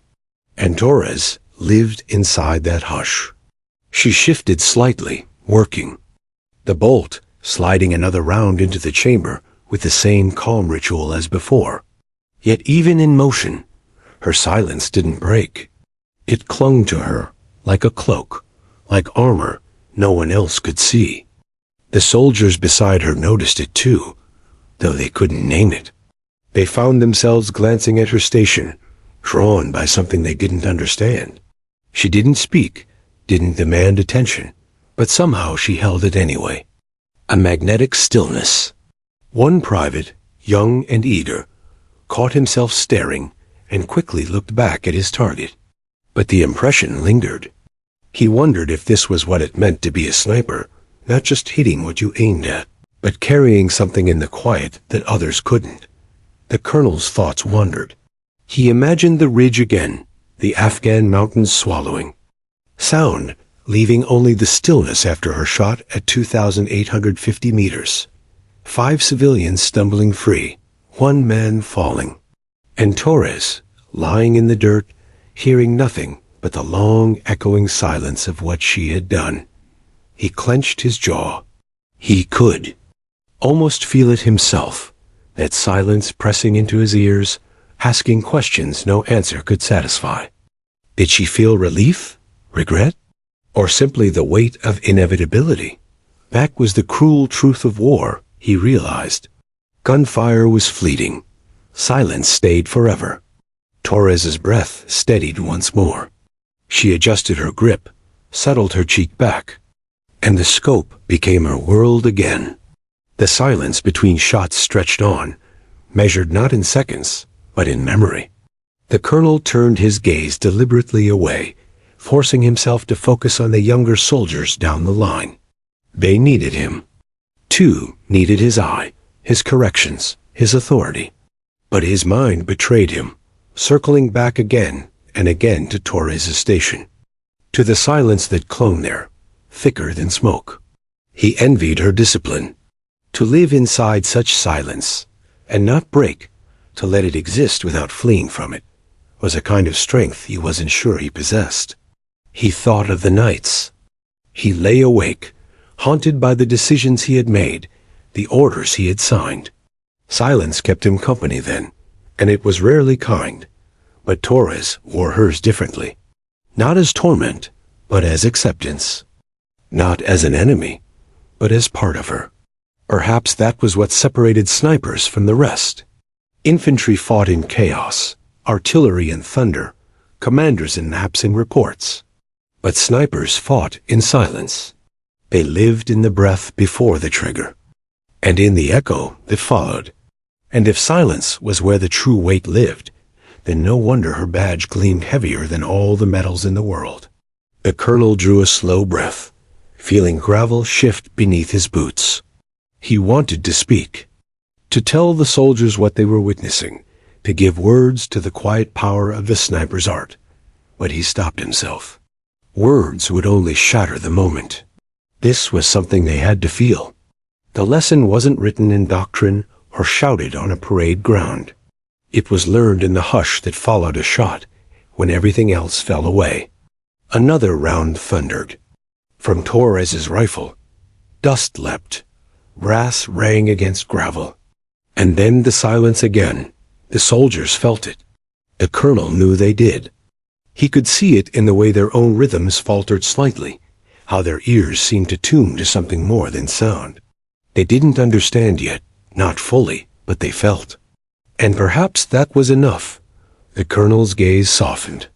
And Torres lived inside that hush. She shifted slightly, working. The bolt sliding another round into the chamber with the same calm ritual as before. Yet even in motion, her silence didn't break. It clung to her like a cloak, like armor no one else could see. The soldiers beside her noticed it too, though they couldn't name it. They found themselves glancing at her station, drawn by something they didn't understand. She didn't speak, didn't demand attention, but somehow she held it anyway. A magnetic stillness. One private, young and eager, caught himself staring and quickly looked back at his target. But the impression lingered. He wondered if this was what it meant to be a sniper, not just hitting what you aimed at, but carrying something in the quiet that others couldn't. The colonel's thoughts wandered. He imagined the ridge again, the Afghan mountains swallowing. Sound, leaving only the stillness after her shot at 2,850 meters. 5 civilians stumbling free, 1 man falling. And Torres, lying in the dirt, hearing nothing but the long, echoing silence of what she had done. He clenched his jaw. He could almost feel it himself, that silence pressing into his ears, asking questions no answer could satisfy. Did she feel relief, regret, or simply the weight of inevitability? That was the cruel truth of war, he realized. Gunfire was fleeting. Silence stayed forever. Torres's breath steadied once more. She adjusted her grip, settled her cheek back, and the scope became her world again. The silence between shots stretched on, measured not in seconds, but in memory. The colonel turned his gaze deliberately away, forcing himself to focus on the younger soldiers down the line. They needed him. Two needed his eye, his corrections, his authority. But his mind betrayed him, circling back again and again to Torres' station, to the silence that clung there, thicker than smoke. He envied her discipline. To live inside such silence, and not break, to let it exist without fleeing from it, was a kind of strength he wasn't sure he possessed. He thought of the nights. He lay awake, haunted by the decisions he had made, the orders he had signed. Silence kept him company then, and it was rarely kind. But Torres wore hers differently. Not as torment, but as acceptance. Not as an enemy, but as part of her. Perhaps that was what separated snipers from the rest. Infantry fought in chaos, artillery in thunder, commanders in naps and reports. But snipers fought in silence. They lived in the breath before the trigger, and in the echo that followed. And if silence was where the true weight lived, then no wonder her badge gleamed heavier than all the metals in the world. The colonel drew a slow breath, feeling gravel shift beneath his boots. He wanted to speak, to tell the soldiers what they were witnessing, to give words to the quiet power of the sniper's art. But he stopped himself. Words would only shatter the moment. This was something they had to feel. The lesson wasn't written in doctrine or shouted on a parade ground. It was learned in the hush that followed a shot, when everything else fell away. Another round thundered. From Torres's rifle, dust leapt. Brass rang against gravel. And then the silence again. The soldiers felt it. The colonel knew they did. He could see it in the way their own rhythms faltered slightly, how their ears seemed to tune to something more than sound. They didn't understand yet, not fully, but they felt. And perhaps that was enough. The colonel's gaze softened.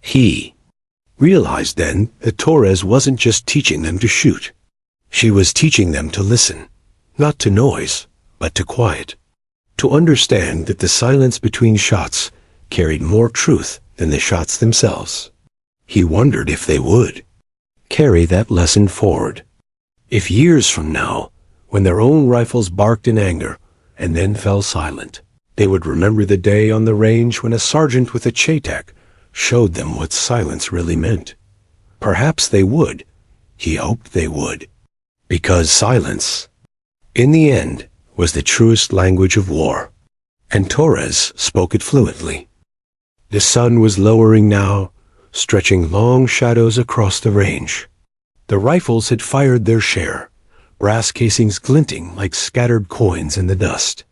He realized then that Torres wasn't just teaching them to shoot. She was teaching them to listen, not to noise, but to quiet. To understand that the silence between shots carried more truth than the shots themselves. He wondered if they would carry that lesson forward. If years from now, when their own rifles barked in anger and then fell silent, they would remember the day on the range when a sergeant with a CheyTac showed them what silence really meant. Perhaps they would. He hoped they would. Because silence, in the end, was the truest language of war. And Torres spoke it fluently. The sun was lowering now, stretching long shadows across the range. The rifles had fired their share, brass casings glinting like scattered coins in the dust.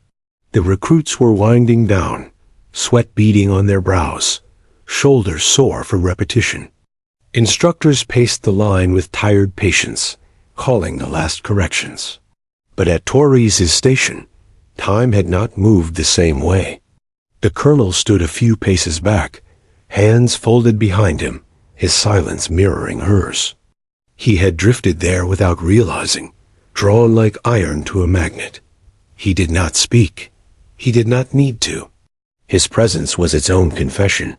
The recruits were winding down, sweat beading on their brows, shoulders sore from repetition. Instructors paced the line with tired patience, calling the last corrections. But at Torres' station, time had not moved the same way. The colonel stood a few paces back, hands folded behind him, his silence mirroring hers. He had drifted there without realizing, drawn like iron to a magnet. He did not speak. He did not need to. His presence was its own confession.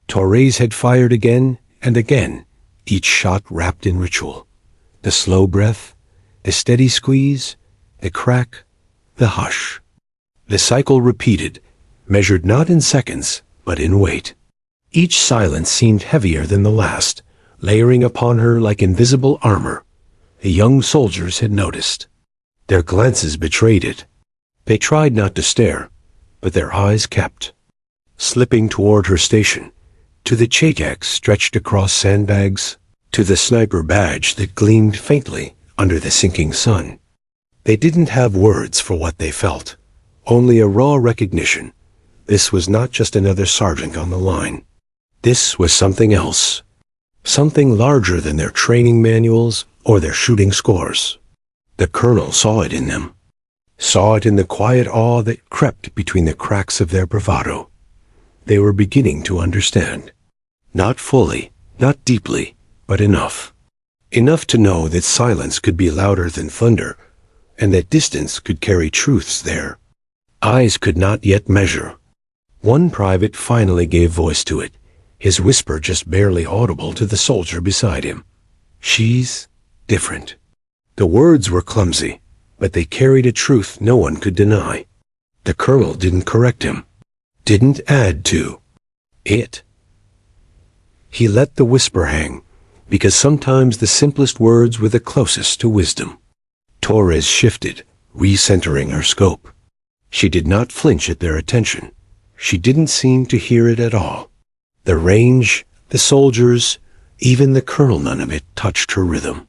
Torres had fired again and again, each shot wrapped in ritual. The slow breath, the steady squeeze, the crack, the hush. The cycle repeated, measured not in seconds, but in weight. Each silence seemed heavier than the last, layering upon her like invisible armor. The young soldiers had noticed. Their glances betrayed it. They tried not to stare, but their eyes kept. Slipping toward her station, to the CheyTac stretched across sandbags, to the sniper badge that gleamed faintly under the sinking sun. They didn't have words for what they felt, only a raw recognition. This was not just another sergeant on the line. This was something else. Something larger than their training manuals or their shooting scores. The colonel saw it in them. Saw it in the quiet awe that crept between the cracks of their bravado. They were beginning to understand. Not fully, not deeply, but enough. Enough to know that silence could be louder than thunder, and that distance could carry truths there. Eyes could not yet measure, One private finally gave voice to it, his whisper just barely audible to the soldier beside him. "She's different." The words were clumsy, but they carried a truth no one could deny. The colonel didn't correct him, didn't add to it. He let the whisper hang, because sometimes the simplest words were the closest to wisdom. Torres shifted, recentering her scope. She did not flinch at their attention. She didn't seem to hear it at all. The range, the soldiers, even the colonel, none of it touched her rhythm.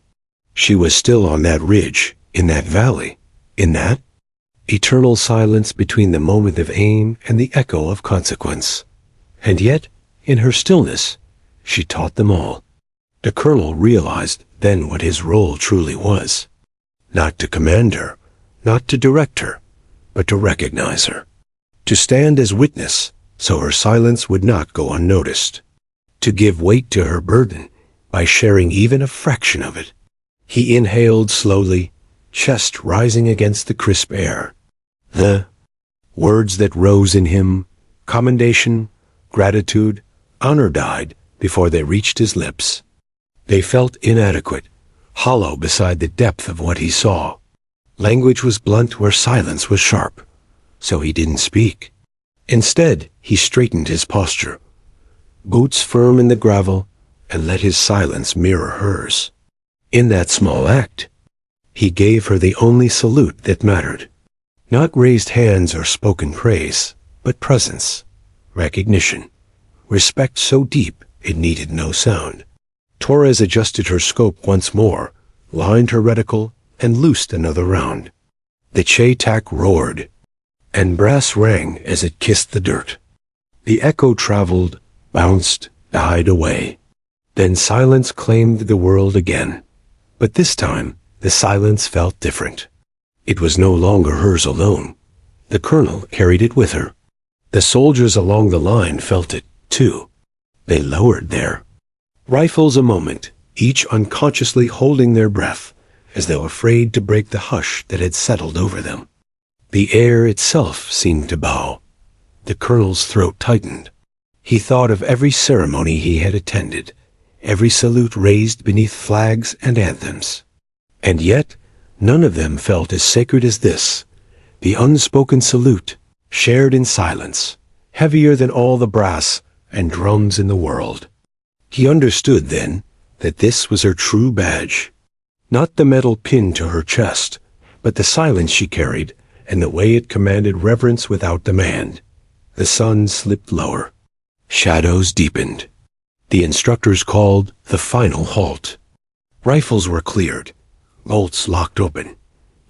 She was still on that ridge, in that valley, in that eternal silence between the moment of aim and the echo of consequence. And yet, in her stillness, she taught them all. The colonel realized then what his role truly was. Not to command her, not to direct her, but to recognize her. To stand as witness, so her silence would not go unnoticed. To give weight to her burden by sharing even a fraction of it. He inhaled slowly, chest rising against the crisp air. The words that rose in him, commendation, gratitude, honor, died before they reached his lips. They felt inadequate, hollow beside the depth of what he saw. Language was blunt where silence was sharp, so he didn't speak. Instead, he straightened his posture, boots firm in the gravel, and let his silence mirror hers. In that small act, he gave her the only salute that mattered. Not raised hands or spoken praise, but presence, recognition, respect so deep it needed no sound. Torres adjusted her scope once more, lined her reticle, and loosed another round. The CheyTac roared, and brass rang as it kissed the dirt. The echo traveled, bounced, died away. Then silence claimed the world again. But this time, the silence felt different. It was no longer hers alone. The colonel carried it with her. The soldiers along the line felt it, too. They lowered their rifles a moment, each unconsciously holding their breath, as though afraid to break the hush that had settled over them. The air itself seemed to bow. The colonel's throat tightened. He thought of every ceremony he had attended, every salute raised beneath flags and anthems. And yet, none of them felt as sacred as this, the unspoken salute, shared in silence, heavier than all the brass and drums in the world. He understood then that this was her true badge, not the metal pinned to her chest, but the silence she carried and the way it commanded reverence without demand. The sun slipped lower. Shadows deepened. The instructors called the final halt. Rifles were cleared, bolts locked open,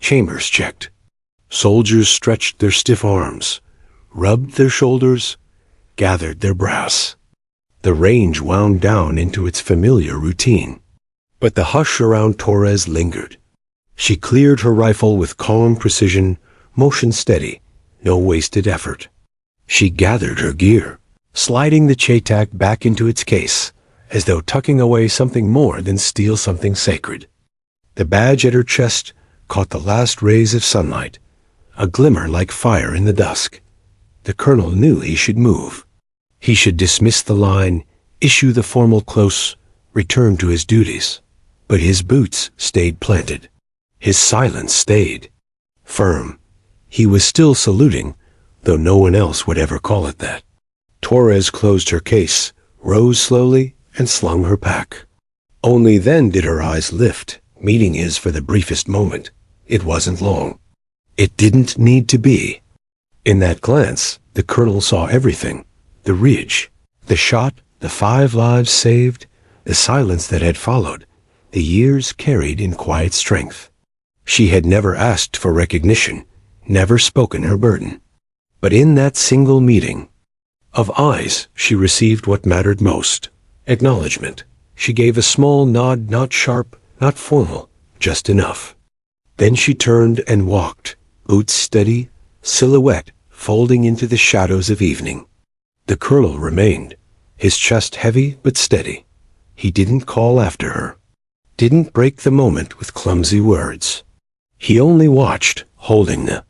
chambers checked. Soldiers stretched their stiff arms, rubbed their shoulders, gathered their brass. The range wound down into its familiar routine. But the hush around Torres lingered. She cleared her rifle with calm precision, motion steady, no wasted effort. She gathered her gear, sliding the CheyTac back into its case, as though tucking away something more than steal something sacred. The badge at her chest caught the last rays of sunlight, a glimmer like fire in the dusk. The colonel knew he should move. He should dismiss the line, issue the formal close, return to his duties. But his boots stayed planted. His silence stayed firm. He was still saluting, though no one else would ever call it that. Torres closed her case, rose slowly, and slung her pack. Only then did her eyes lift, meeting his for the briefest moment. It wasn't long. It didn't need to be. In that glance, the colonel saw everything. The ridge, the shot, the 5 lives saved, the silence that had followed, the years carried in quiet strength. She had never asked for recognition, never spoken her burden. But in that single meeting of eyes, she received what mattered most, acknowledgement. She gave a small nod, not sharp, not formal, just enough. Then she turned and walked, boots steady, silhouette folding into the shadows of evening. The colonel remained, his chest heavy but steady. He didn't call after her, didn't break the moment with clumsy words. He only watched, holding the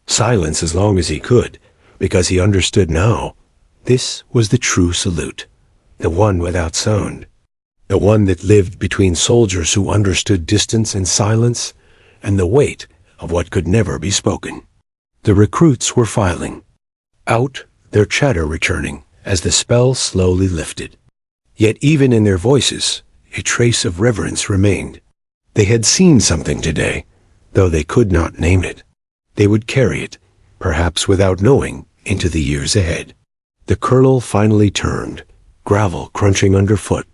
silence as long as he could, because he understood now. This was the true salute, the one without sound, the one that lived between soldiers who understood distance and silence, and the weight of what could never be spoken. The recruits were filing out, their chatter returning as the spell slowly lifted. Yet even in their voices, a trace of reverence remained. They had seen something today, though they could not name it. They would carry it, perhaps without knowing, into the years ahead. The colonel finally turned, gravel crunching underfoot.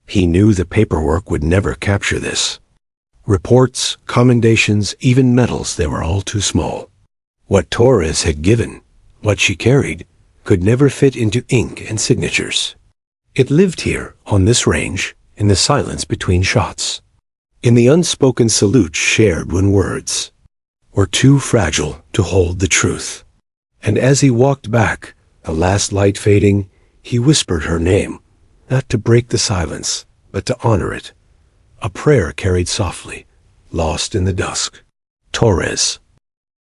He knew the paperwork would never capture this. Reports, commendations, even medals, they were all too small. What Torres had given, what she carried, could never fit into ink and signatures. It lived here, on this range, in the silence between shots, in the unspoken salute shared when words were too fragile to hold the truth. And as he walked back, the last light fading, he whispered her name, not to break the silence, but to honor it. A prayer carried softly, lost in the dusk. Torres.